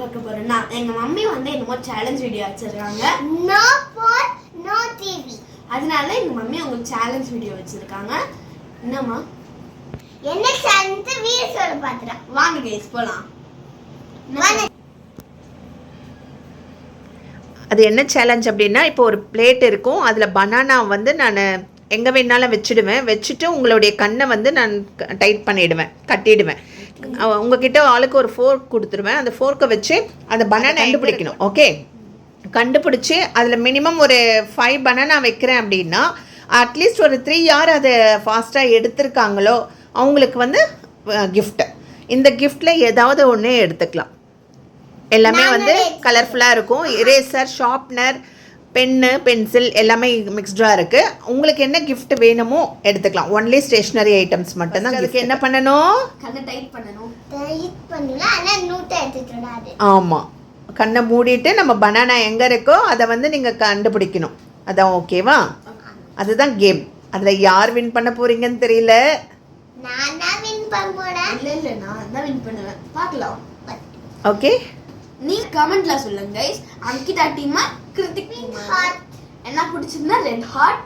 பார்க்க போறோம்னா எங்க மம்மி வந்து என்னமோ சேலஞ்ச் வீடியோ வச்சிருக்காங்க. No phone no TV. அதனால எங்க மம்மி உங்களுக்கு சேலஞ்ச் வீடியோ வச்சிருக்காங்க. என்னம்மா? என்ன சேலஞ்ச் வீடியோ சொல்ல பாத்துறா. வாங்க गाइस போலாம். அது என்ன சேலஞ்ச் அப்படின்னா, இப்போ ஒரு பிளேட் இருக்கும், அதில் பனானா வந்து நான் எங்கே வேணாலும் வச்சுட்டு உங்களுடைய கண்ணை வந்து நான் டைட் பண்ணிவிடுவேன், கட்டிடுவேன். உங்ககிட்ட ஆளுக்கு ஒரு ஃபோர்க் கொடுத்துருவேன். அந்த ஃபோர்க்கை வச்சு அந்த பனானா கண்டுபிடிக்கணும். ஓகே, கண்டுபிடிச்சி அதில் மினிமம் ஒரு 5 பனானா வைக்கிறேன் அப்படின்னா அட்லீஸ்ட் ஒரு 3 யார் அதை ஃபாஸ்ட்டாக எடுத்திருக்காங்களோ அவங்களுக்கு வந்து கிஃப்ட்டு. இந்த கிஃப்டில் ஏதாவது ஒன்று எடுத்துக்கலாம். எல்லாமே வந்து கலர்ஃபுல்லாக இருக்கும். இரேசர், ஷார்ப்னர், பென்னு, பென்சில் எல்லாமே மிக்ஸ்டாக இருக்குது. உங்களுக்கு என்ன கிஃப்ட் வேணுமோ எடுத்துக்கலாம். ஒன்லி ஸ்டேஷ்னரி ஐட்டம்ஸ் மட்டும்தான். அதுக்கு என்ன பண்ணணும்? கண்ணை டைட் பண்ணணும். டைட் பண்ணலாம். ஆனா நூட்டை எடுத்துடாது. ஆமாம், கண்ணை மூடிட்டு நம்ம பனானா எங்கே இருக்கோ அதை வந்து நீங்கள் கண்டுபிடிக்கணும். அதான் ஓகேவா? அதுதான் கேம். அதில் யார் வின் பண்ண போகிறீங்கன்னு தெரியல. நான் தான் வின் பண்ண போறேன். இல்லை நான் தான் வின் பண்ணுவேன். பார்க்கலாம். ஓகே, நீ கமெண்ட்ல சொல்லுங்க गाइस. அங்கிதா டீமா கிருத்திக் டீமா என்ன பிடிச்சிருந்தா ரெட் ஹார்ட்.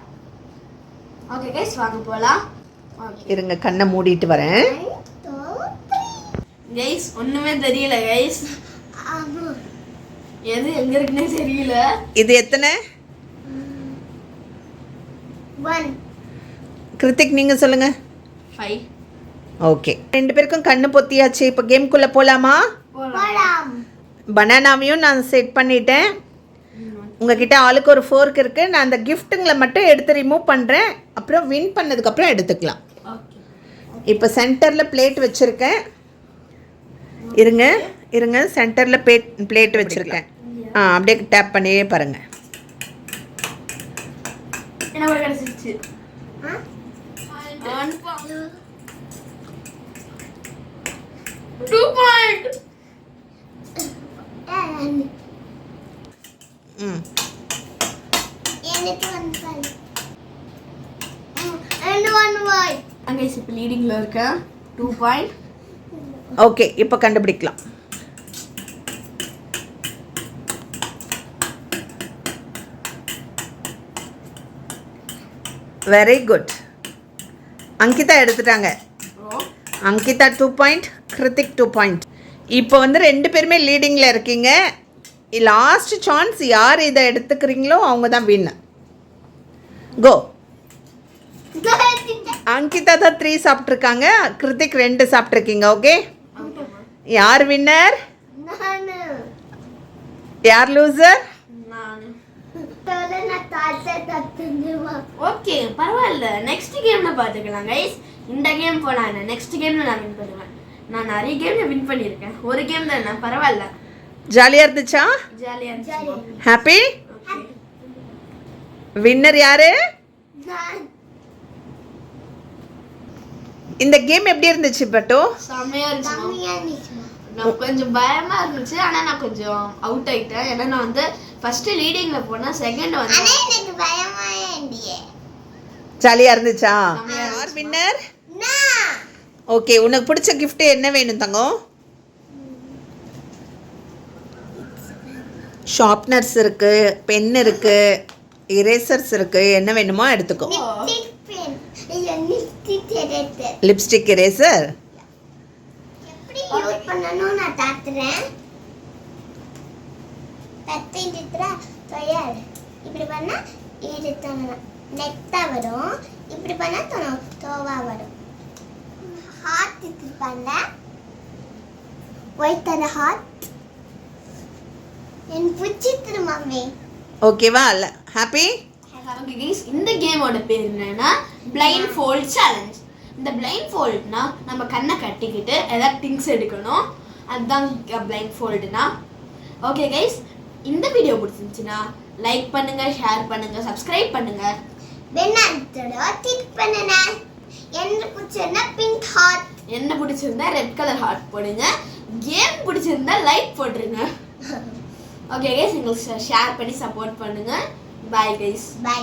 ஓகே गाइस வாங்க போலாம். இருங்க, கண்ணை மூடிட்டு வரேன். गाइस ஒண்ணுமே தெரியல गाइस. ஆமா, எது எங்க இருக்குன்னே தெரியல. இது எத்தனை? 1. கிருத்திக் நீங்கள் சொல்லுங்கள். 5. ஓகே, 2 பேருக்கும் கண்ணு பொத்தியாச்சு. இப்போ கேம்குள்ளே போகலாமா? போலாம். பனானாவையும் நான் செட் பண்ணிட்டேன். உங்ககிட்ட ஆளுக்கு ஒரு ஃபோர்க் இருக்குது. நான் அந்த கிஃப்ட்டுங்களை மட்டும் எடுத்து ரிமூவ் பண்ணுறேன். அப்புறம் வின் பண்ணதுக்கப்புறம் எடுத்துக்கலாம். ஓகே, இப்போ சென்டரில் பிளேட் வச்சுருக்கேன். இருங்க சென்டரில் பிளேட் வச்சுருக்கேன். அப்படியே டேப் பண்ணியே பாருங்கள். என்ன ஒரு கிடைச்சிருச்சு. 2 பாயிண்ட். எனக்கு 1 பாயிண்ட். and 1 point. அங்க இப்ப லீடிங்ல இருக்க 2 பாயிண்ட். ஓகே, இப்போ கண்டுபிடிக்கலாம். Very good. அங்கிதா எடுத்துட்டாங்க. Ankita 2 point, Krithik 2 point. இப்போ வந்து 2 பேருமே லீடிங்கில் இருக்கீங்க. லாஸ்ட் சான்ஸ், யார் இதை எடுத்துக்கிறீங்களோ அவங்க தான் வின். கோ. அங்கிதா தான் 3 சாப்பிட்ருக்காங்க, கிருத்திக் 2 சாப்பிட்ருக்கீங்க. ஓகே, யார் வின்னர், யார் லூசர்? ஓகே, பரவாயில்ல. நெக்ஸ்ட் கேம்ல பாத்துக்கலாம் गाइस. இந்த கேம் போலாம். நெக்ஸ்ட் கேம்ல நான் வின் பண்ணுவேன். நான் நிறைய கேம்ல வின் பண்ணியிருக்கேன். ஒரு கேம் தான், நான் பரவாயில்ல. ஜாலியாக இருந்துச்சா? ஜாலியா இருந்துச்சு. ஹாப்பி? வின்னர் யாரு? இந்த கேம் எப்படி இருந்துச்சு பட்டு? செமையா இருந்துச்சு. நான் கொஞ்சம் பயமா இருந்துச்சு. ஆனா நான் கொஞ்சம் அவுட் ஆயிட்டேன். ஏன்னா நான் வந்து ஃபர்ஸ்ட் லீடிங்ல போனா, செகண்ட் வந்து எனக்கு பயமா இருந்துச்சு. ஜாலியா இருந்துச்சா? யார் வின்னர்? ஓகே, உனக்கு பிடிச்ச gift என்ன வேணும் தங்கம்? ஷார்ப்னர்ஸ் இருக்கு, பென் இருக்கு, இரேசர்ஸ் இருக்கு. என்ன வேணுமோ எடுத்துக்கோ. லிப்ஸ்டிக் இரேசர் எப்படி யூஸ் பண்ணனும் நான் காட்டுறேன். கத்திட்டா தயார். இப்படி பண்ணா இது தன நெக்டா வரும். இப்படி பண்ணா தோவா வரும். ஹார்ட் இது பண்ண ஒயிட் அண்ட் ஹார்ட் என் புச்சிட்டு மம்மி. ஓகேவா? இல்ல ஹாப்பி? ஓகே गाइस, இந்த கேமோட பேர் என்னன்னா பிளைண்ட் ஃபோல்ட் சேலஞ்ச். இந்த பிளைண்ட் ஃபோல்ட்னா நம்ம கண்ணை கட்டிக்கிட்டு ஏதாவது திங்ஸ் எடுக்கணும். அதுதான் பிளைண்ட் ஃபோல்ட்னா. ஓகே गाइस, இந்த வீடியோ பிடிச்சிருந்துச்சுன்னா லைக் பண்ணுங்க, ஷேர் பண்ணுங்க, சப்ஸ்கிரைப் பண்ணுங்க. பெல் ஐகானை கிளிக் பண்ணுங்க. என்ன பிடிச்சிருந்தா பிங்க் ஹார்ட், என்ன பிடிச்சிருந்தா ரெட் கலர் ஹார்ட் போடுங்க. கேம் பிடிச்சிருந்தா லைக் போட்டுருங்க. ஓகே गाइस, எங்களுக்கு ஷேர் பண்ணி சப்போர்ட் பண்ணுங்க. By guys. பை.